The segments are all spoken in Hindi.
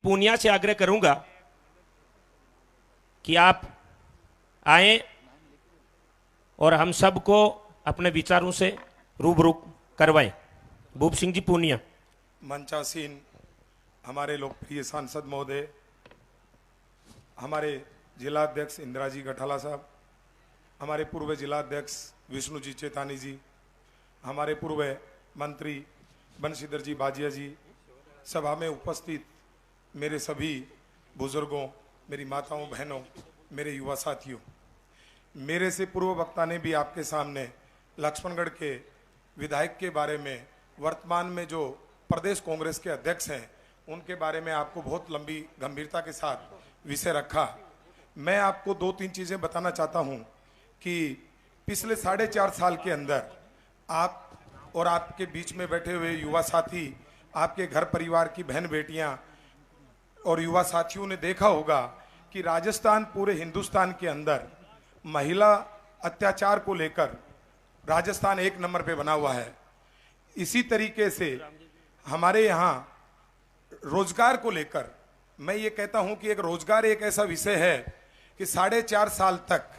पूनिया से आग्रह करूंगा कि आप आए और हम सबको अपने विचारों से रूबरू करवाएं। भूप सिंह जी पूनिया। मंचासीन हमारे लोकप्रिय सांसद महोदय, हमारे जिलाध्यक्ष इंदिरा जी गठाला साहब, हमारे पूर्व जिलाध्यक्ष विष्णु जी चेतानी जी, हमारे पूर्व मंत्री बंशीधर जी बाजिया जी, सभा में उपस्थित मेरे सभी बुजुर्गों, मेरी माताओं बहनों, मेरे युवा साथियों, मेरे से पूर्व वक्ता ने भी आपके सामने लक्ष्मणगढ़ के विधायक के बारे में, वर्तमान में जो प्रदेश कांग्रेस के अध्यक्ष हैं उनके बारे में आपको बहुत लंबी गंभीरता के साथ विषय रखा। मैं आपको दो तीन चीज़ें बताना चाहता हूं कि पिछले 4.5 साल के अंदर आप और आपके बीच में बैठे हुए युवा साथी, आपके घर परिवार की बहन बेटियां और युवा साथियों ने देखा होगा कि राजस्थान पूरे हिंदुस्तान के अंदर महिला अत्याचार को लेकर राजस्थान 1 नंबर पे बना हुआ है। इसी तरीके से हमारे यहाँ रोजगार को लेकर मैं ये कहता हूं कि एक रोजगार एक ऐसा विषय है कि 4.5 साल तक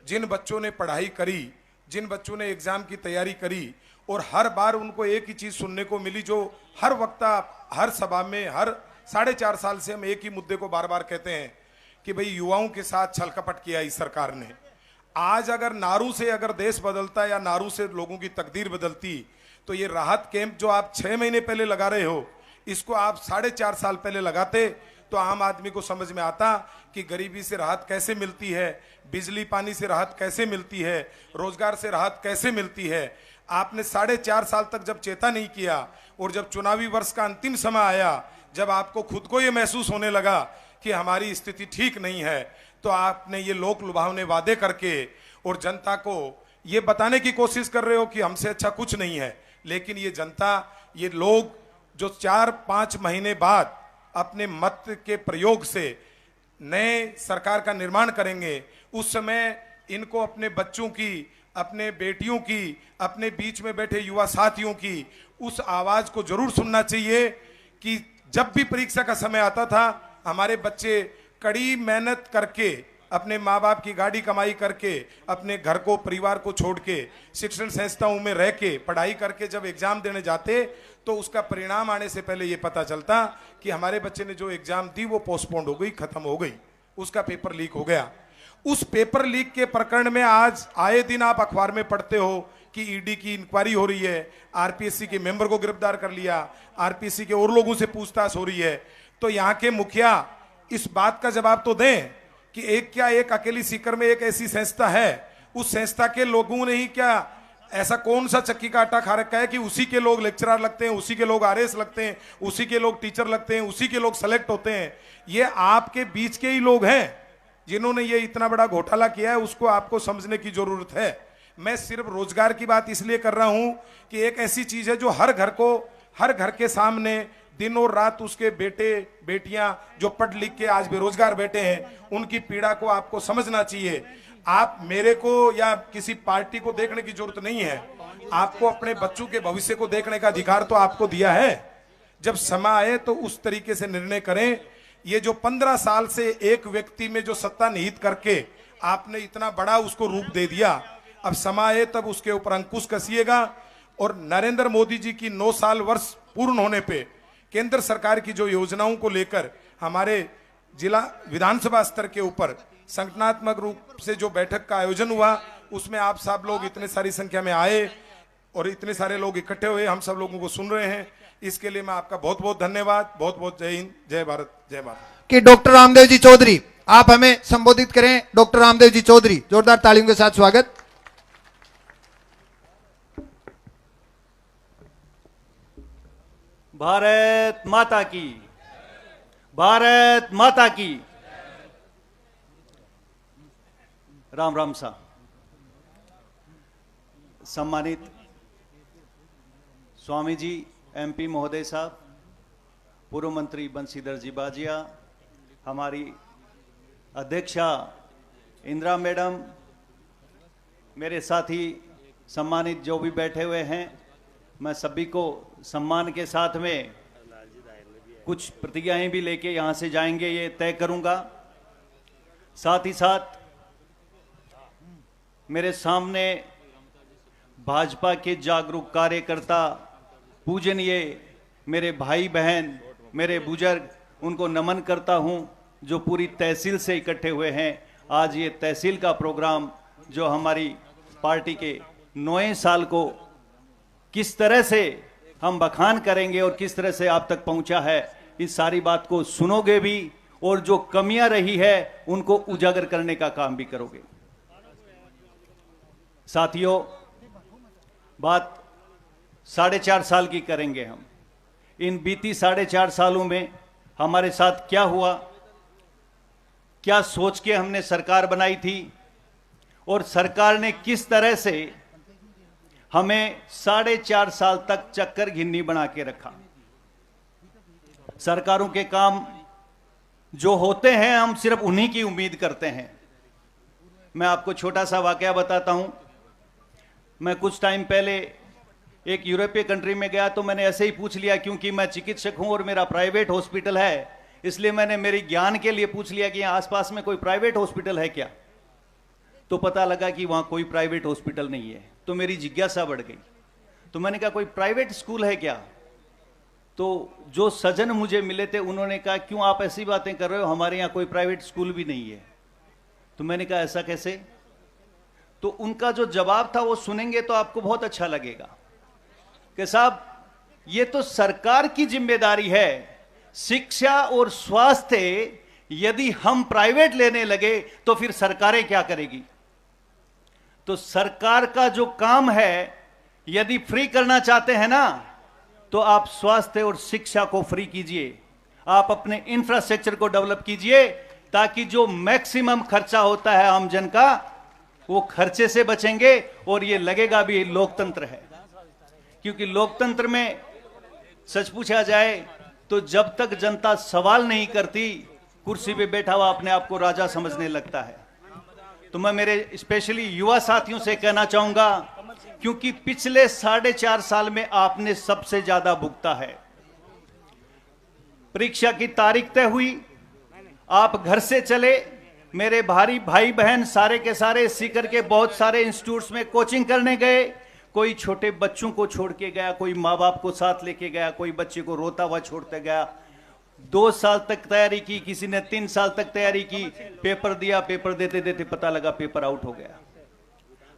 जिन बच्चों ने पढ़ाई करी, जिन बच्चों ने एग्जाम की तैयारी करी और हर बार उनको एक ही चीज सुनने को मिली, जो हर वक्ता हर सभा में हर 4.5 साल से हम एक ही मुद्दे को बार बार कहते हैं कि भाई युवाओं के साथ छल कपट किया इस सरकार ने। आज अगर नारू से अगर देश बदलता या नारू से लोगों की तकदीर बदलती तो ये राहत कैंप जो आप 6 महीने पहले लगा रहे हो, इसको आप 4.5 साल पहले लगाते तो आम आदमी को समझ में आता कि गरीबी से राहत कैसे मिलती है, बिजली पानी से राहत कैसे मिलती है, रोजगार से राहत कैसे मिलती है। आपने 4.5 साल तक जब चेता नहीं किया और जब चुनावी वर्ष का अंतिम समय आया, जब आपको खुद को ये महसूस होने लगा कि हमारी स्थिति ठीक नहीं है, तो आपने ये लोक लुभावने वादे करके और जनता को ये बताने की कोशिश कर रहे हो कि हमसे अच्छा कुछ नहीं है। लेकिन ये जनता, ये लोग जो 4-5 महीने बाद अपने मत के प्रयोग से नए सरकार का निर्माण करेंगे, उस समय इनको अपने बच्चों की, अपने बेटियों की, अपने बीच में बैठे युवा साथियों की उस आवाज को जरूर सुनना चाहिए कि जब भी परीक्षा का समय आता था हमारे बच्चे कड़ी मेहनत करके, अपने माँ बाप की गाड़ी कमाई करके, अपने घर को, परिवार को छोड़ के, शिक्षण संस्थाओं में रह के पढ़ाई करके जब एग्जाम देने जाते तो उसका परिणाम आने से पहले ये पता चलता कि हमारे बच्चे ने जो एग्जाम दी वो पोस्टपोन्ड हो गई, खत्म हो गई, उसका पेपर लीक हो गया। उस पेपर लीक के प्रकरण में आज आए दिन आप अखबार में पढ़ते हो कि ईडी की इंक्वायरी हो रही है, आरपीएससी के मेंबर को गिरफ्तार कर लिया, आरपीएससी के और लोगों से पूछताछ हो रही है। तो यहाँ के मुखिया इस बात का जवाब तो दें कि एक अकेली सीकर में एक ऐसी संस्था है, उस संस्था के लोगों ने ही क्या ऐसा कौन सा चक्की का आटा खा रखा है कि उसी के लोग लेक्चरर लगते हैं, उसी के लोग आरएस लगते हैं, उसी के लोग टीचर लगते हैं, उसी के लोग सेलेक्ट होते हैं। ये आपके बीच के ही लोग हैं जिन्होंने ये इतना बड़ा घोटाला किया है, उसको आपको समझने की जरूरत है। मैं सिर्फ रोजगार की बात इसलिए कर रहा हूं कि एक ऐसी चीज है जो हर घर के सामने दिन और रात उसके बेटे बेटियां जो पढ़ लिख के आज बेरोजगार बैठे हैं, उनकी पीड़ा को आपको समझना चाहिए। आप मेरे को या किसी पार्टी को देखने की जरूरत नहीं है, आपको अपने बच्चों के भविष्य को देखने का अधिकार तो आपको दिया है। जब समय आए तो उस तरीके से निर्णय करें। ये जो 15 साल से एक व्यक्ति में जो सत्ता निहित करके आपने इतना बड़ा उसको रूप दे दिया, अब समय आए तब उसके ऊपर अंकुश कसिएगा। और नरेंद्र मोदी जी की 9 साल वर्ष पूर्ण होने पे केंद्र सरकार की जो योजनाओं को लेकर हमारे जिला विधानसभा स्तर के ऊपर संगठनात्मक रूप से जो बैठक का आयोजन हुआ, उसमें आप सब लोग इतने सारी संख्या में आए और इतने सारे लोग इकट्ठे हुए, हम सब लोगों को सुन रहे हैं, इसके लिए मैं आपका बहुत बहुत धन्यवाद। बहुत बहुत जय हिंद, जय भारत, जय भारत। कि डॉक्टर रामदेव जी चौधरी आप हमें संबोधित करें। डॉक्टर रामदेव जी चौधरी, जोरदार तालियों के साथ स्वागत। भारत माता की, भारत माता की। राम राम सा। सम्मानित स्वामी जी एमपी महोदय साहब, पूर्व मंत्री बंशीधर जी बाजिया, हमारी अध्यक्षा इंदिरा मैडम, मेरे साथी सम्मानित जो भी बैठे हुए हैं, मैं सभी को सम्मान के साथ में कुछ प्रतिज्ञाएं भी लेके यहां से जाएंगे, ये तय करूंगा। साथ ही साथ मेरे सामने भाजपा के जागरूक कार्यकर्ता, पूजनीय मेरे भाई बहन, मेरे बुजुर्ग, उनको नमन करता हूं जो पूरी तहसील से इकट्ठे हुए हैं। आज ये तहसील का प्रोग्राम जो हमारी पार्टी के 9वें साल को किस तरह से हम बखान करेंगे और किस तरह से आप तक पहुंचा है, इस सारी बात को सुनोगे भी और जो कमियां रही है उनको उजागर करने का काम भी करोगे। साथियों, बात 4.5 साल की करेंगे हम। इन बीती 4.5 सालों में हमारे साथ क्या हुआ, क्या सोच के हमने सरकार बनाई थी और सरकार ने किस तरह से हमें 4.5 साल तक चक्कर घिन्नी बना के रखा। सरकारों के काम जो होते हैं हम सिर्फ उन्हीं की उम्मीद करते हैं। मैं आपको छोटा सा वाकया बताता हूं। मैं कुछ टाइम पहले एक यूरोपीय कंट्री में गया तो मैंने ऐसे ही पूछ लिया, क्योंकि मैं चिकित्सक हूं और मेरा प्राइवेट हॉस्पिटल है, इसलिए मैंने मेरी ज्ञान के लिए पूछ लिया कि यहाँ आसपास में कोई प्राइवेट हॉस्पिटल है क्या। तो पता लगा कि वहां कोई प्राइवेट हॉस्पिटल नहीं है। तो मेरी जिज्ञासा बढ़ गई। तो मैंने कहा कोई प्राइवेट स्कूल है क्या। तो जो सज्जन मुझे मिले थे उन्होंने कहा क्यों आप ऐसी बातें कर रहे हो, हमारे यहाँ कोई प्राइवेट स्कूल भी नहीं है। तो मैंने कहा ऐसा कैसे। तो उनका जो जवाब था वो सुनेंगे तो आपको बहुत अच्छा लगेगा कि साहब ये तो सरकार की जिम्मेदारी है, शिक्षा और स्वास्थ्य यदि हम प्राइवेट लेने लगे तो फिर सरकारें क्या करेगी। तो सरकार का जो काम है, यदि फ्री करना चाहते हैं ना, तो आप स्वास्थ्य और शिक्षा को फ्री कीजिए, आप अपने इंफ्रास्ट्रक्चर को डेवलप कीजिए, ताकि जो मैक्सिमम खर्चा होता है आम जन का वो खर्चे से बचेंगे और ये लगेगा भी लोकतंत्र है। क्योंकि लोकतंत्र में सच पूछा जाए तो जब तक जनता सवाल नहीं करती, कुर्सी पे बैठा हुआ अपने आप को राजा समझने लगता है। तो मैं मेरे स्पेशली युवा साथियों से कहना चाहूंगा, क्योंकि पिछले 4.5 साल में आपने सबसे ज्यादा भुगता है। परीक्षा की तारीख तय हुई, आप घर से चले, मेरे भाई बहन सारे के सारे सीकर के बहुत सारे इंस्टीट्यूट्स में कोचिंग करने गए। कोई छोटे बच्चों को छोड़ के गया, कोई माँ बाप को साथ लेके गया, कोई बच्चे को रोता हुआ छोड़ते गया। 2 साल तक तैयारी की, किसी ने 3 साल तक तैयारी की, पेपर दिया, पेपर देते देते पता लगा पेपर आउट हो गया।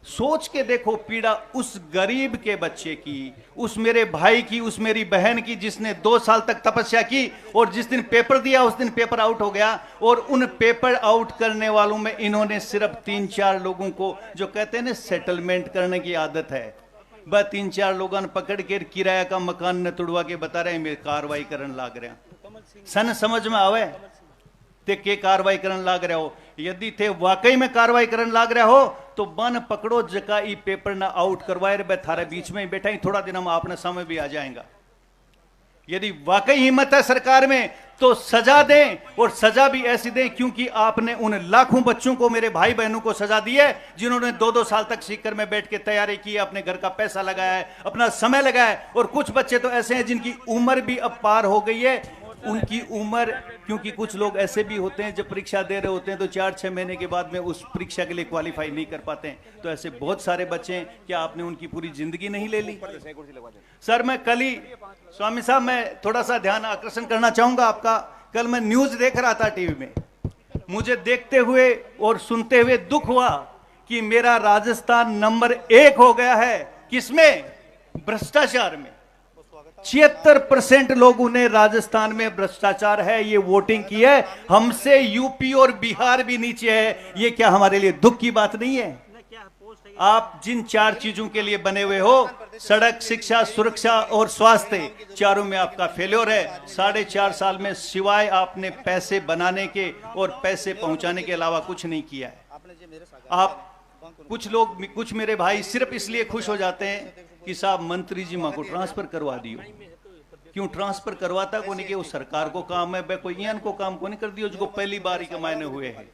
सोच के देखो पीड़ा उस गरीब के बच्चे की, उस मेरे भाई की, उस मेरी बहन की, जिसने 2 साल तक तपस्या की और जिस दिन पेपर दिया उस दिन पेपर आउट हो गया। और उन पेपर आउट करने वालों में इन्होंने सिर्फ 3-4 लोगों को, जो कहते हैं ना सेटलमेंट करने की आदत है, बस 3-4 लोगों पकड़ के किराया का मकान न तुड़वा के बता रहे हैं मेरे कार्रवाई करने लाग रहे हैं। सन समझ में आवे ते के कार्रवाई करने लाग रहे हो। यदि थे वाकई में कार्रवाई करने लाग रहे हो तो बन पकड़ो जका ई पेपर ना आउट करवाए रे थारे बीच में ही बैठा ही, थोड़ा दिन हम आपने समय भी आ जाएगा। यदि वाकई हिम्मत है सरकार में तो सजा दें, और सजा भी ऐसी दें, क्योंकि आपने उन लाखों बच्चों को, मेरे भाई बहनों को सजा दी है जिन्होंने 2-2 साल तक सीकर में बैठ के तैयारी की, अपने घर का पैसा लगाया है, अपना समय लगाया है। और कुछ बच्चे तो ऐसे हैं जिनकी उम्र भी अब पार हो गई है। उनकी उम्र, क्योंकि कुछ लोग ऐसे भी होते हैं जब परीक्षा दे रहे होते हैं तो 4-6 महीने के बाद में उस परीक्षा के लिए क्वालिफाई नहीं कर पाते हैं। तो ऐसे बहुत सारे बच्चे हैं, क्या आपने उनकी पूरी जिंदगी नहीं ले ली। सर मैं कल ही, स्वामी साहब मैं थोड़ा सा ध्यान आकर्षण करना चाहूंगा आपका। कल मैं न्यूज देख रहा था टीवी में, मुझे देखते हुए और सुनते हुए दुख हुआ कि मेरा राजस्थान नंबर 1 हो गया है। किसमें? भ्रष्टाचार में। 76% लोगों ने राजस्थान में भ्रष्टाचार है, ये वोटिंग की है। हमसे यूपी और बिहार भी नीचे है। ये क्या हमारे लिए दुख की बात नहीं है? आप जिन 4 चीजों के लिए बने हुए हो, सड़क, शिक्षा, सुरक्षा और स्वास्थ्य, चारों में आपका फेल्योर है। 4.5 साल में सिवाय आपने पैसे बनाने के और पैसे पहुंचाने के अलावा कुछ नहीं किया है। आप कुछ लोग, कुछ मेरे भाई सिर्फ इसलिए खुश हो जाते हैं कि साहब मंत्री जी मां को ट्रांसफर करवा दियो। क्यों ट्रांसफर करवाता को नहीं कि वो सरकार को काम है, कोई इन को काम को नहीं कर दियो जो पहली बार ही कमाने हुए हैं।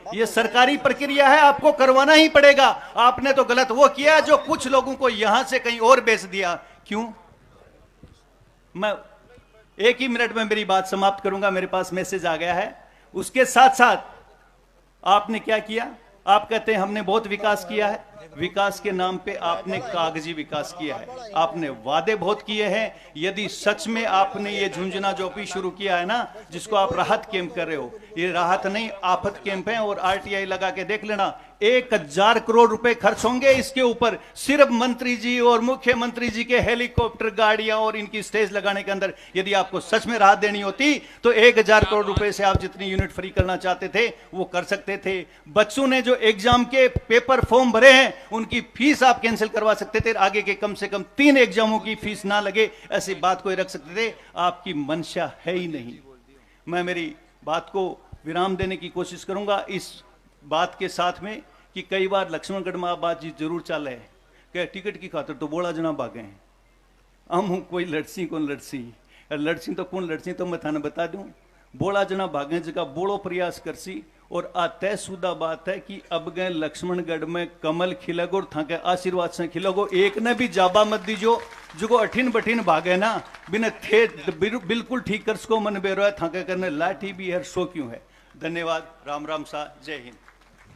ये सरकारी प्रक्रिया है, आपको करवाना ही पड़ेगा। आपने तो गलत वो किया जो कुछ लोगों को यहां से कहीं और बेच दिया। क्यों? मैं एक ही मिनट में मेरी बात समाप्त करूंगा, मेरे पास मैसेज आ गया है। उसके साथ साथ आपने क्या किया? आप कहते हैं हमने बहुत विकास किया है। विकास के नाम पे आपने कागजी विकास किया है, आपने वादे बहुत किए हैं। यदि सच में आपने ये झुंझुना जोपी शुरू किया है ना, जिसको आप राहत कैंप कर रहे हो, ये राहत नहीं आफत कैंप है। और आरटीआई लगा के देख लेना, 1000 करोड़ रुपए खर्च होंगे इसके ऊपर, सिर्फ मंत्री जी और मुख्यमंत्री जी के हेलीकॉप्टर गाड़ियां और इनकी स्टेज लगाने के अंदर। यदि आपको सच में राहत देनी होती तो 1000 करोड़ रुपए से आप जितनी यूनिट फ्री करना चाहते थे वो कर सकते थे। बच्चों ने जो एग्जाम के पेपर फॉर्म भरे हैं उनकी फीस आप कैंसिल करवा सकते थे, आगे के कम से कम 3 एग्जामों की फीस ना लगे, ऐसी बात कोई रख सकते थे। आपकी मंशा है ही नहीं। मैं मेरी बात को विराम देने की कोशिश करूंगा इस बात के साथ में कि कई बार लक्ष्मणगढ़ में बात जी जरूर चल है कि टिकट की खातर तो बोला जना भागे हैं। हम हूं कोई लड़सी कौन लड़सी, लड़सी तो कौन लड़सी तो मैं थाने बता दूं, बोला जना भागे जगह बोलो प्रयास करसी। और तयशुदा बात है कि अब गए लक्ष्मणगढ़ में कमल खिलगो और थाके आशीर्वाद से खिलगो। एक ने भी जाबा मत दीजो जो अठिन बठिन भागे ना, बिना थे बिल्कुल ठीक कर सको मन बेरो है, थाके करने लाठी भी है, सो क्यों है। धन्यवाद। राम राम सा, जय हिंद।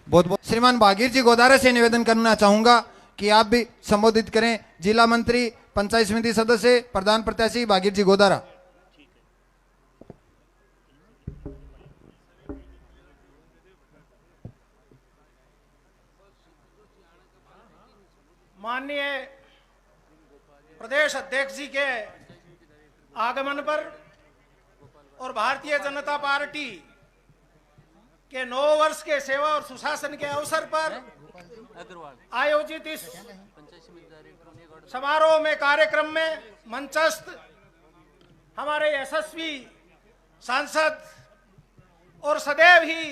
बहुत बहुत श्रीमान भागीर जी गोदारा से निवेदन करना चाहूंगा कि आप भी संबोधित करें। जिला मंत्री, पंचायत समिति सदस्य, प्रधान प्रत्याशी भागीर जी गोदारा। माननीय प्रदेश अध्यक्ष जी के आगमन पर और भारतीय जनता पार्टी के 9 वर्ष के सेवा और सुशासन के अवसर पर आयोजित इस समारोह में कार्यक्रम में मंचस्थ हमारे यशस्वी सांसद और सदैव ही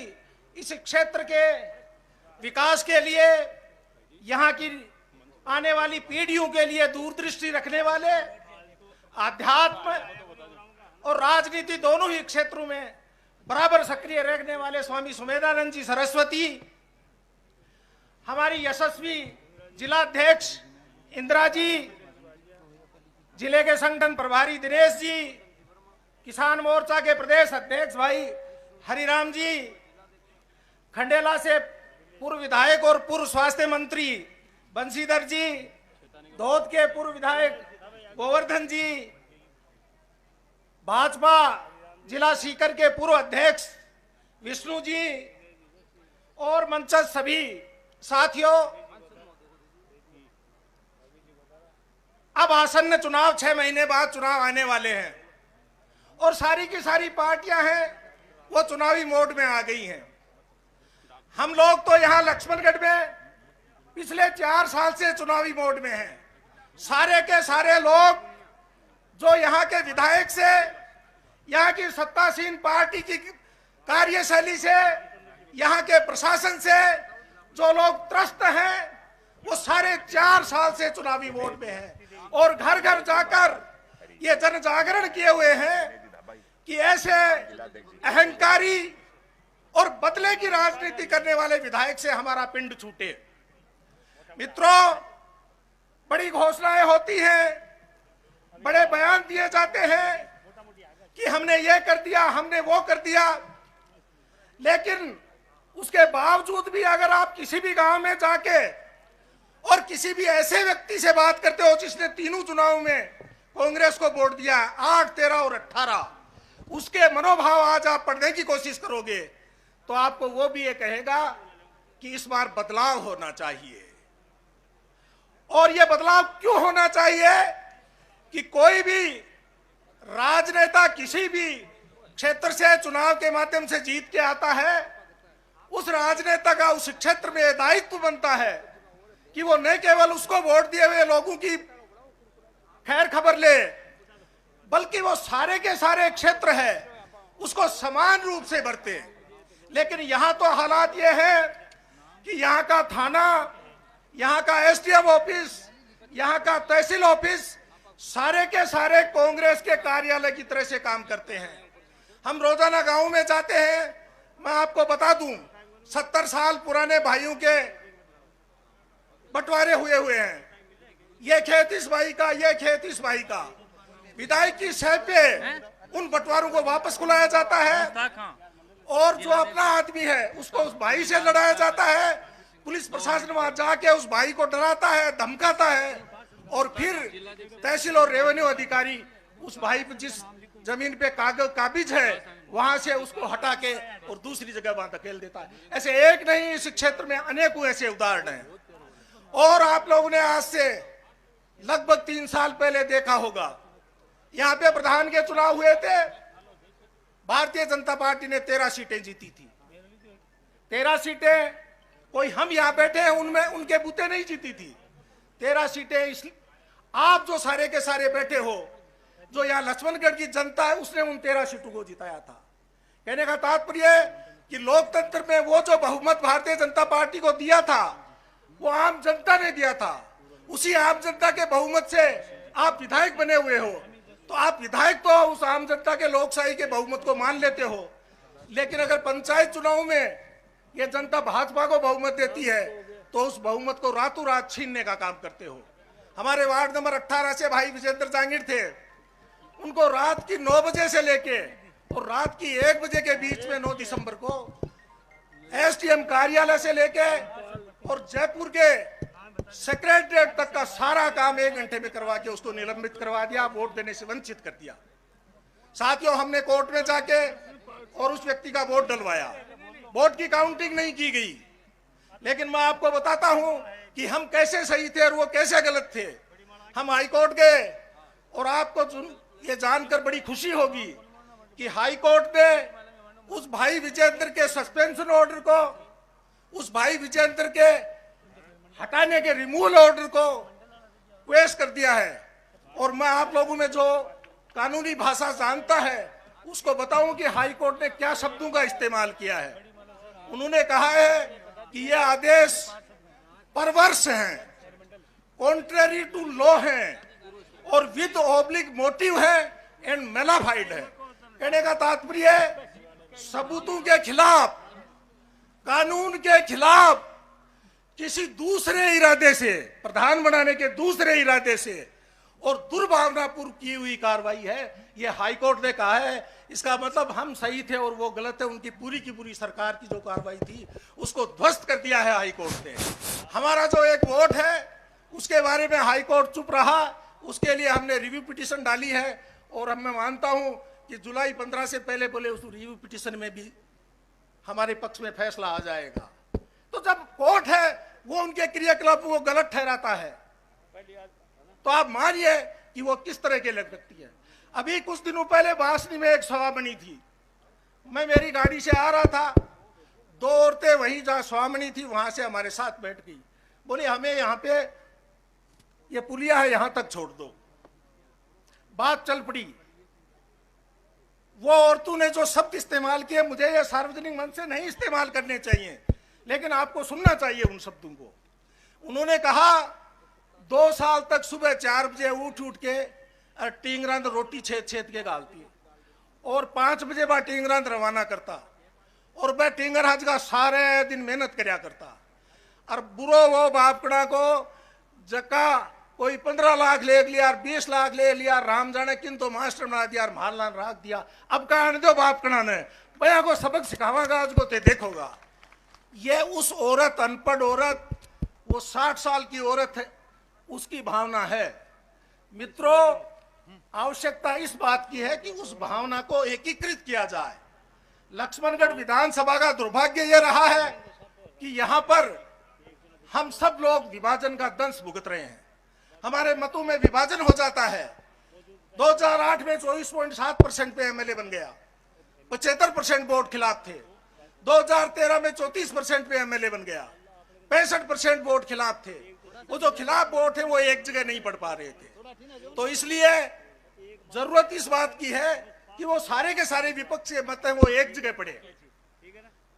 इस क्षेत्र के विकास के लिए, यहाँ की आने वाली पीढ़ियों के लिए दूरदृष्टि रखने वाले, आध्यात्म और राजनीति दोनों ही क्षेत्रों में बराबर सक्रिय रहने वाले स्वामी सुमेधानंद जी सरस्वती, हमारी यशस्वी जिलाध्यक्ष इंदिरा जी, जिले के संगठन प्रभारी दिनेश जी, किसान मोर्चा के प्रदेश अध्यक्ष भाई हरिराम जी, खंडेला से पूर्व विधायक और पूर्व स्वास्थ्य मंत्री बंशीधर जी, दौद के पूर्व विधायक गोवर्धन जी, भाजपा जिला सीकर के पूर्व अध्यक्ष विष्णु जी और मंचस्थ सभी साथियों, अब आसन्न चुनाव 6 महीने बाद चुनाव आने वाले हैं और सारी की सारी पार्टियां हैं वो चुनावी मोड में आ गई हैं। हम लोग तो यहां लक्ष्मणगढ़ में पिछले 4 साल से चुनावी मोड में हैं। सारे के सारे लोग जो यहाँ के विधायक से, यहाँ की सत्तासीन पार्टी की कार्यशैली से, यहाँ के प्रशासन से जो लोग त्रस्त हैं वो सारे 4 साल से चुनावी मोड में हैं और घर घर जाकर ये जन जागरण किए हुए हैं कि ऐसे अहंकारी और बदले की राजनीति करने वाले विधायक से हमारा पिंड छूटे। मित्रों, बड़ी घोषणाएं होती हैं, बड़े बयान दिए जाते हैं कि हमने ये कर दिया, हमने वो कर दिया, लेकिन उसके बावजूद भी अगर आप किसी भी गांव में जाके और किसी भी ऐसे व्यक्ति से बात करते हो जिसने तीनों चुनाव में कांग्रेस को वोट दिया, 8, 13 और 18, उसके मनोभाव आज आप पढ़ने की कोशिश करोगे तो आपको वो भी ये कहेगा कि इस बार बदलाव होना चाहिए। और ये बदलाव क्यों होना चाहिए कि कोई भी राजनेता किसी भी क्षेत्र से चुनाव के माध्यम से जीत के आता है, उस राजनेता का उस क्षेत्र में दायित्व बनता है कि वो न केवल उसको वोट दिए हुए लोगों की खैर खबर ले, बल्कि वो सारे के सारे क्षेत्र है उसको समान रूप से बरते। लेकिन यहाँ तो हालात ये है कि यहाँ का थाना, यहाँ का एसडीएम ऑफिस, यहाँ का तहसील ऑफिस सारे के सारे कांग्रेस के कार्यालय की तरह से काम करते हैं। हम रोजाना गांव में जाते हैं, मैं आपको बता दूं 70 साल पुराने भाइयों के बंटवारे हुए हैं। ये खेत इस भाई का, ये खेत इस भाई का। विधायक की सह पे उन बंटवारों को वापस खुलाया जाता है, और जो अपना आदमी है उसको उस भाई से लड़ाया जाता है। पुलिस प्रशासन वहां जाके उस भाई को डराता है, धमकाता है, और फिर तहसील और रेवेन्यू अधिकारी उस भाई पर जिस जमीन पे काबिज है वहां से उसको हटा के और दूसरी जगह वहां धकेल देता है। ऐसे एक नहीं, इस क्षेत्र में अनेकों ऐसे उदाहरण हैं। और आप लोगों ने आज से लगभग 3 साल पहले देखा होगा, यहाँ पे प्रधान के चुनाव हुए थे, भारतीय जनता पार्टी ने 13 सीटें जीती थी। 13 सीटें कोई हम यहाँ बैठे हैं उनमें उनके बूते नहीं जीती थी। 13 सीटें आप जो सारे के सारे बैठे हो, जो यहाँ लक्ष्मणगढ़ की जनता है उसने उन 13 सीटों को जिताया था। कहने का तात्पर्य कि लोकतंत्र में वो जो बहुमत भारतीय जनता पार्टी को दिया था वो आम जनता ने दिया था। उसी आम जनता के बहुमत से आप विधायक बने हुए हो, तो आप विधायक तो उस आम जनता के लोकशाही के बहुमत को मान लेते हो, लेकिन अगर पंचायत चुनाव में ये जनता भाजपा को बहुमत देती है तो उस बहुमत को रातों रात छीनने का काम करते हो। हमारे वार्ड नंबर 18 से भाई विजेंद्र जांगीर थे, उनको रात की 9 बजे से लेके और रात की 1 बजे के बीच में 9 दिसंबर को एसडीएम कार्यालय से लेके और जयपुर के सेक्रेटरीट तक का सारा काम 1 घंटे में करवा के उसको निलंबित करवा दिया, वोट देने से वंचित कर दिया। साथियों, हमने कोर्ट में जाके और उस व्यक्ति का वोट डलवाया, वोट की काउंटिंग नहीं की गई, लेकिन मैं आपको बताता हूं कि हम कैसे सही थे और वो कैसे गलत थे। हम हाईकोर्ट गए और आपको ये जानकर बड़ी खुशी होगी कि हाईकोर्ट ने उस भाई विजेंद्र के सस्पेंशन ऑर्डर को, उस भाई विजेंद्र के हटाने के रिमूवल ऑर्डर को पेश कर दिया है। और मैं आप लोगों में जो कानूनी भाषा जानता है उसको बताऊं कि हाईकोर्ट ने क्या शब्दों का इस्तेमाल किया है। उन्होंने कहा है कि यह आदेश परवर्स हैं, कॉन्ट्रेरी टू लॉ हैं और विद ऑब्लिक मोटिव है एंड मेलाफाइड है। कहने का तात्पर्य सबूतों के खिलाफ, कानून के खिलाफ किसी दूसरे इरादे से, प्रधान बनाने के दूसरे इरादे से और दुर्भावनापूर्व की हुई कार्रवाई है, यह हाईकोर्ट ने कहा है। इसका मतलब हम सही थे और वो गलत है। उनकी पूरी की पूरी सरकार की जो कार्रवाई थी उसको ध्वस्त कर दिया है हाईकोर्ट ने। हमारा जो एक वोट है उसके बारे में हाईकोर्ट चुप रहा, उसके लिए हमने रिव्यू पिटीशन डाली है और अब मैं मानता हूं कि जुलाई 15 से पहले बोले उस रिव्यू पिटीशन में भी हमारे पक्ष में फैसला आ जाएगा। तो जब कोर्ट है वो उनके क्रियाकलाप को गलत ठहराता है तो आप मानिए कि वो किस तरह के व्यक्ति है। अभी कुछ दिनों पहले बासनी में एक सभा बनी थी, मैं मेरी गाड़ी से आ रहा था, 2 औरतें वहीं जहां स्वामिनी थी वहां से हमारे साथ बैठ गई, बोले हमें यहाँ पे ये पुलिया है यहां तक छोड़ दो। बात चल पड़ी। वो औरतों ने जो शब्द इस्तेमाल किए मुझे ये सार्वजनिक मंच से नहीं इस्तेमाल करने चाहिए, लेकिन आपको सुनना चाहिए उन शब्दों को। उन्होंने कहा 2 साल तक सुबह 4 बजे उठ के टींगरांद रोटी छेद के गालती है और 5 बजे बाद टींगरांद रवाना करता और वह टींगराज का सारे दिन मेहनत करया करता। और बुरो वो बापकड़ा को जका कोई 15 लाख ले लिया, 20 लाख ले लिया, राम जाने किन तो मास्टर बना दिया, मारलान राख दिया। अब कहा दो बापकड़ा ने भैया को सबक सिखावागा आज को ते देखोगा। ये उस औरत, अनपढ़ औरत, वो 60 साल की औरत है, उसकी भावना है। मित्रों, आवश्यकता इस बात की है कि उस भावना को एकीकृत किया जाए। लक्ष्मणगढ़ विधानसभा का दुर्भाग्य यह रहा है कि यहां पर हम सब लोग विभाजन का दंश भुगत रहे हैं। हमारे मतों में विभाजन हो जाता है। 2008 में 24.7% पे एमएलए बन गया, 75% वोट खिलाफ थे। 2013 में 34% पे एमएलए बन गया, 65% वोट खिलाफ थे। वो जो खिलाफ वोट है वो एक जगह नहीं पड़ पा रहे थे। तो इसलिए जरूरत इस बात की है कि वो सारे के सारे विपक्ष के मत हैं वो एक जगह पड़े।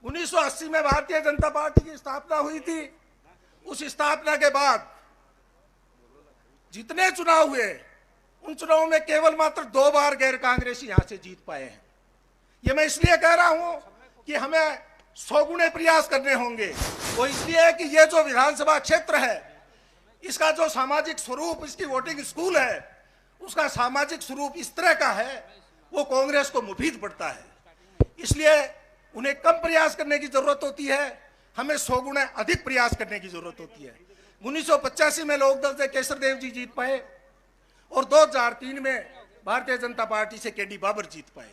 1980 में भारतीय जनता पार्टी की स्थापना हुई थी। उस स्थापना के बाद जितने चुनाव हुए उन चुनावों में केवल मात्र 2 बार गैर कांग्रेसी यहां से जीत पाए हैं। ये मैं इसलिए कह रहा हूं कि हमें 100 गुने प्रयास करने होंगे। वो इसलिए कि ये जो विधानसभा क्षेत्र है इसका जो सामाजिक स्वरूप, इसकी वोटिंग स्कूल है, उसका सामाजिक स्वरूप इस तरह का है वो कांग्रेस को मुफीद पड़ता है। इसलिए उन्हें कम प्रयास करने की जरूरत होती है, हमें 100 गुना अधिक प्रयास करने की जरूरत होती है। 1985 में लोकदल से केसरदेव जी जीत पाए और 2003 में भारतीय जनता पार्टी से केडी बाबर जीत पाए।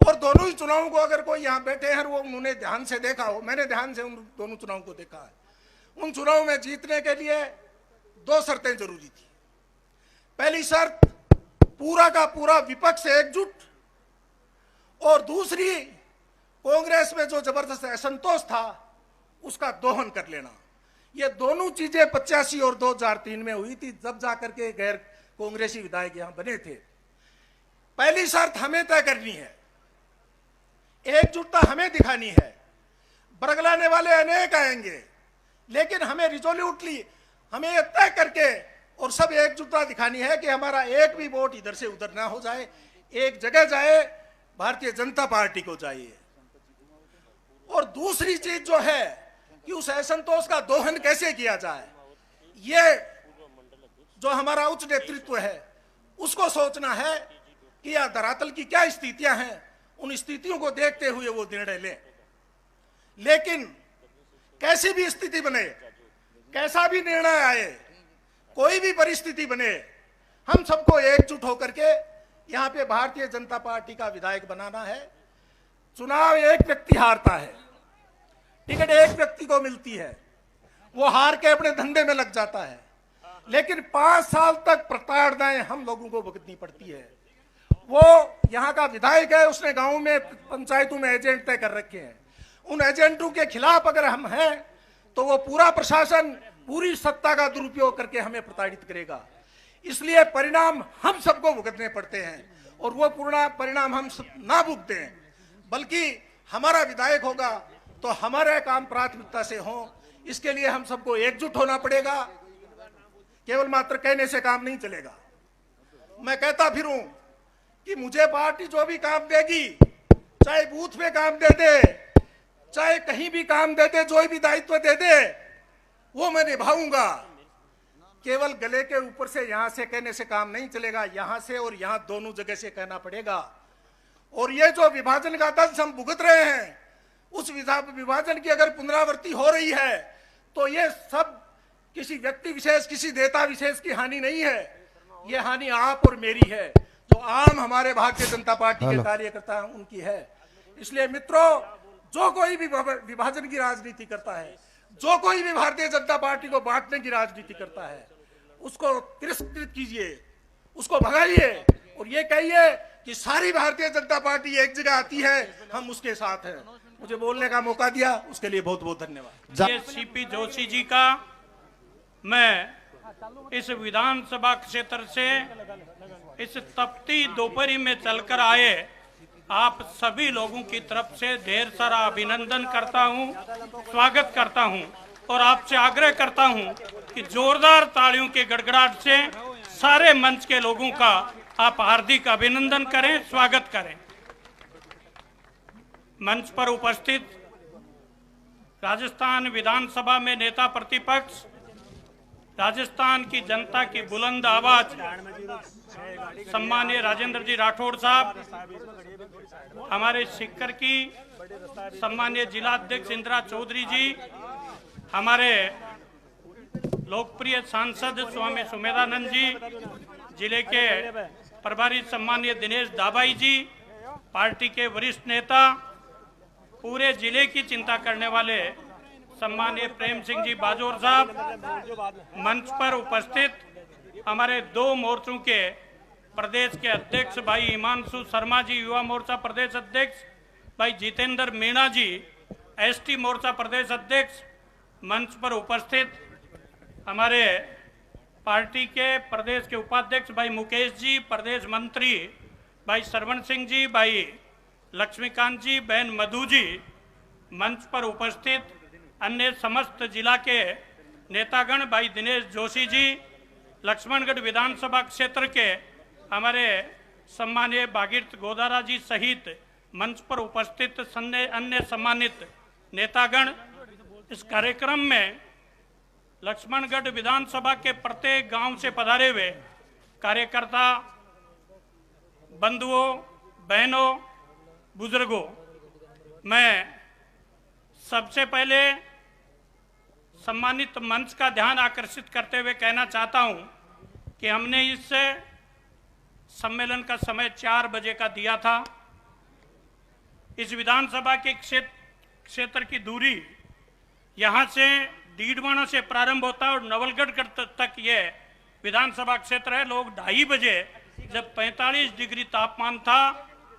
और दोनों ही चुनावों को अगर कोई यहाँ बैठे हैं वो उन्होंने ध्यान से देखा हो, मैंने ध्यान से उन दोनों चुनावों को देखा है। उन चुनावों में जीतने के लिए 2 शर्तें जरूरी थी। पहली शर्त पूरा का पूरा विपक्ष एकजुट, और दूसरी कांग्रेस में जो जबरदस्त असंतोष था उसका दोहन कर लेना। ये दोनों चीजें 85 और 2003 में हुई थी, जब जाकर के गैर कांग्रेसी विधायक यहां बने थे। पहली शर्त हमें तय करनी है, एकजुटता हमें दिखानी है। बरगलाने वाले अनेक आएंगे, लेकिन हमें रिजोल्यूटली हमें यह तय करके और सब एकजुटता दिखानी है कि हमारा एक भी वोट इधर से उधर ना हो जाए, एक जगह जाए, भारतीय जनता पार्टी को जाइए। और दूसरी चीज जो है कि उस असंतोष का दोहन कैसे किया जाए, ये जो हमारा उच्च नेतृत्व है उसको सोचना है कि यह धरातल की क्या स्थितियां हैं, उन स्थितियों को देखते हुए वो निर्णय लें। लेकिन कैसी भी स्थिति बने, कैसा भी निर्णय आए, कोई भी परिस्थिति बने, हम सबको एकजुट होकर के यहाँ पे भारतीय जनता पार्टी का विधायक बनाना है। चुनाव एक व्यक्ति हारता है, टिकट एक व्यक्ति को मिलती है, वो हार के अपने धंधे में लग जाता है, लेकिन 5 साल तक प्रताड़नाएं हम लोगों को भुगतनी पड़ती है। वो यहाँ का विधायक है, उसने गांव में पंचायतों में एजेंट तय कर रखे हैं, उन एजेंटों के खिलाफ अगर हम हैं तो वो पूरा प्रशासन पूरी सत्ता का दुरुपयोग करके हमें प्रताड़ित करेगा। इसलिए परिणाम हम सबको भुगतने पड़ते हैं, और वो पूर्ण परिणाम हम सब ना भुगतें, बल्कि हमारा विधायक होगा तो हमारे काम प्राथमिकता से हो। इसके लिए हम सबको एकजुट होना पड़ेगा, केवल मात्र कहने से काम नहीं चलेगा। मैं कहता फिरूं कि मुझे पार्टी जो भी काम देगी, चाहे बूथ पे काम दे दे, चाहे कहीं भी काम दे दे, जो भी दायित्व दे दे, वो मैं निभाऊंगा। केवल गले के ऊपर से यहां से कहने से काम नहीं चलेगा, यहां से और यहां दोनों जगह से कहना पड़ेगा। और ये जो विभाजन का दंश हम भुगत रहे हैं, उस विभाजन की अगर पुनरावृत्ति हो रही है तो ये सब किसी व्यक्ति विशेष, किसी नेता विशेष की हानि नहीं है, ये हानि आप और मेरी है, जो आम हमारे भारतीय जनता पार्टी के कार्यकर्ता हैं उनकी है। इसलिए मित्रों, जो कोई भी विभाजन की राजनीति करता है, जो कोई भी भारतीय जनता पार्टी को बांटने की राजनीति करता है, उसको तिरस्कृत कीजिए, उसको भगाइए और ये कहिए कि सारी भारतीय जनता पार्टी एक जगह आती है, हम उसके साथ हैं। मुझे बोलने का मौका दिया उसके लिए बहुत बहुत धन्यवाद। ये सीपी जोशी जी का मैं इस विधानसभा क्षेत्र से इस तपती दोपहरी में चलकर आए आप सभी लोगों की तरफ से ढेर सारा अभिनंदन करता हूं, स्वागत करता हूं और आपसे आग्रह करता हूं कि जोरदार तालियों के गड़गड़ाहट से सारे मंच के लोगों का आप हार्दिक अभिनंदन करें, स्वागत करें। मंच पर उपस्थित राजस्थान विधानसभा में नेता प्रतिपक्ष, राजस्थान की जनता की बुलंद आवाज सम्मानीय राजेंद्र जी राठौड़ साहब, हमारे सीकर की सम्मानीय जिला अध्यक्ष इंदिरा चौधरी जी, हमारे लोकप्रिय सांसद स्वामी सुमेधानंद जी, जिले के प्रभारी सम्मानीय दिनेश दाबाई जी, पार्टी के वरिष्ठ नेता, पूरे जिले की चिंता करने वाले सम्मानीय प्रेम सिंह जी बाजोर साहब, मंच पर उपस्थित हमारे 2 मोर्चों के प्रदेश के अध्यक्ष भाई हिमांशु शर्मा जी, युवा मोर्चा प्रदेश अध्यक्ष भाई जितेंद्र मीणा जी, एसटी मोर्चा प्रदेश अध्यक्ष, मंच पर उपस्थित हमारे पार्टी के प्रदेश के उपाध्यक्ष भाई मुकेश जी, प्रदेश मंत्री भाई सरवण सिंह जी, भाई लक्ष्मीकांत जी, बहन मधु जी, मंच पर उपस्थित अन्य समस्त जिला के नेतागण भाई दिनेश जोशी जी, लक्ष्मणगढ़ विधानसभा क्षेत्र के हमारे सम्मानीय भागीरथ गोदारा जी सहित मंच पर उपस्थित अन्य सम्मानित नेतागण, इस कार्यक्रम में लक्ष्मणगढ़ विधानसभा के प्रत्येक गांव से पधारे हुए कार्यकर्ता बंधुओं, बहनों, बुजुर्गों, मैं सबसे पहले सम्मानित मंच का ध्यान आकर्षित करते हुए कहना चाहता हूं कि हमने इस सम्मेलन का समय 4 बजे का दिया था। इस विधानसभा के क्षेत्र की दूरी यहां से डीडवाना से प्रारंभ होता है और नवलगढ़ तक ये विधानसभा क्षेत्र है। लोग 2:30 बजे जब 45 डिग्री तापमान था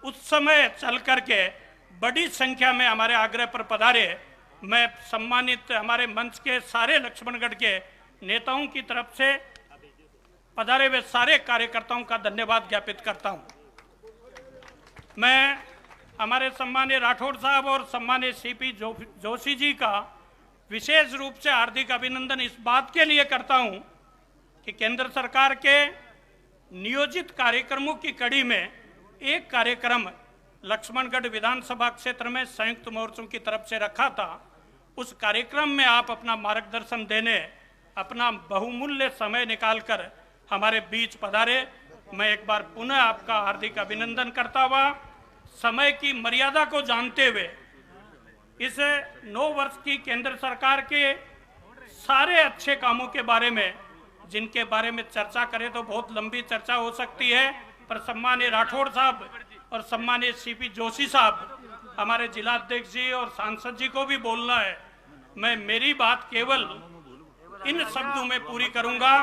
उस समय चल करके बड़ी संख्या में हमारे आग्रह पर पधारे। मैं सम्मानित हमारे मंच के सारे लक्ष्मणगढ़ के नेताओं की तरफ से पधारे हुए सारे कार्यकर्ताओं का धन्यवाद ज्ञापित करता हूं। मैं हमारे सम्मानीय राठौड़ साहब और सम्मानीय सीपी जोशी जी का विशेष रूप से हार्दिक अभिनंदन इस बात के लिए करता हूं कि केंद्र सरकार के नियोजित कार्यक्रमों की कड़ी में एक कार्यक्रम लक्ष्मणगढ़ विधानसभा क्षेत्र में संयुक्त मोर्चों की तरफ से रखा था। उस कार्यक्रम में आप अपना मार्गदर्शन देने अपना बहुमूल्य समय निकालकर हमारे बीच पधारे। मैं एक बार पुनः आपका हार्दिक अभिनंदन करता हुआ समय की मर्यादा को जानते हुए इस 9 वर्ष की केंद्र सरकार के सारे अच्छे कामों के बारे में, जिनके बारे में चर्चा करें तो बहुत लंबी चर्चा हो सकती है, पर सम्मानीय राठौड़ साहब और सम्मानीय सीपी जोशी साहब हमारे जिलाध्यक्ष जी और सांसद जी को भी बोलना है। मैं मेरी बात केवल इन शब्दों में पूरी करूंगा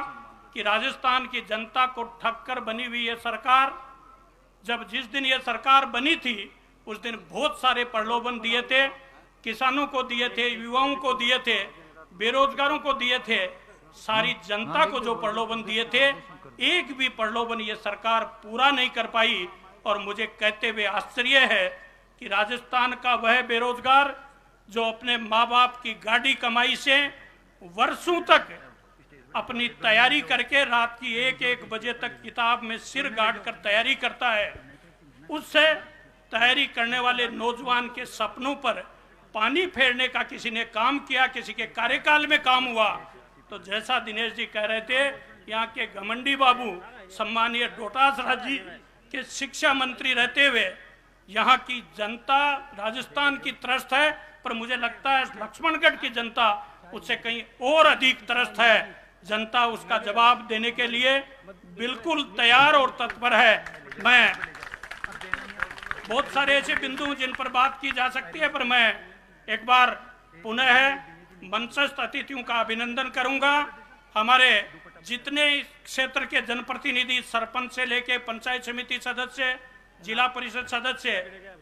कि राजस्थान की जनता को ठग कर बनी हुई ये सरकार, जिस दिन ये सरकार बनी थी उस दिन बहुत सारे प्रलोभन दिए थे, किसानों को दिए थे, युवाओं को दिए थे, बेरोजगारों को दिए थे, सारी जनता को जो प्रलोभन दिए थे एक भी प्रलोभन ये सरकार पूरा नहीं कर पाई। और मुझे कहते हुए आश्चर्य है कि राजस्थान का वह बेरोजगार जो अपने माँ बाप की गाड़ी कमाई से वर्षों तक अपनी तैयारी करके रात की 1-1 बजे तक किताब में सिर गाड़ कर तैयारी करता है, उससे तैयारी करने वाले नौजवान के सपनों पर पानी फेरने का किसी ने काम किया, किसी के कार्यकाल में काम हुआ। तो जैसा दिनेश जी कह रहे थे, यहाँ के घमंडी बाबू सम्मानीय डोटासरा जी के शिक्षा मंत्री रहते हुए यहाँ की जनता राजस्थान की त्रस्त है, पर मुझे लगता है लक्ष्मणगढ़ की जनता उससे कहीं और अधिक त्रस्त है। जनता उसका जवाब देने के लिए बिल्कुल तैयार और तत्पर है। मैं बहुत सारे ऐसे बिंदु जिन पर बात की जा सकती है, पर मैं एक बार पुनः मंचस्थ अतिथियों का अभिनंदन करूंगा। हमारे जितने क्षेत्र के जनप्रतिनिधि, सरपंच से लेके पंचायत समिति सदस्य, जिला परिषद सदस्य,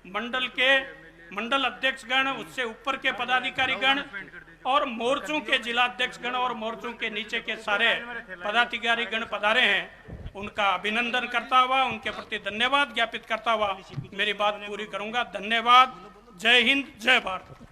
मंडल अध्यक्ष गण, उससे ऊपर के पदाधिकारी गण और मोर्चों के जिला अध्यक्ष गण और मोर्चों के नीचे के सारे पदाधिकारी गण पधारे हैं, उनका अभिनंदन करता हुआ उनके प्रति धन्यवाद ज्ञापित करता हुआ मेरी बात पूरी करूंगा। धन्यवाद। जय हिंद, जय भारत।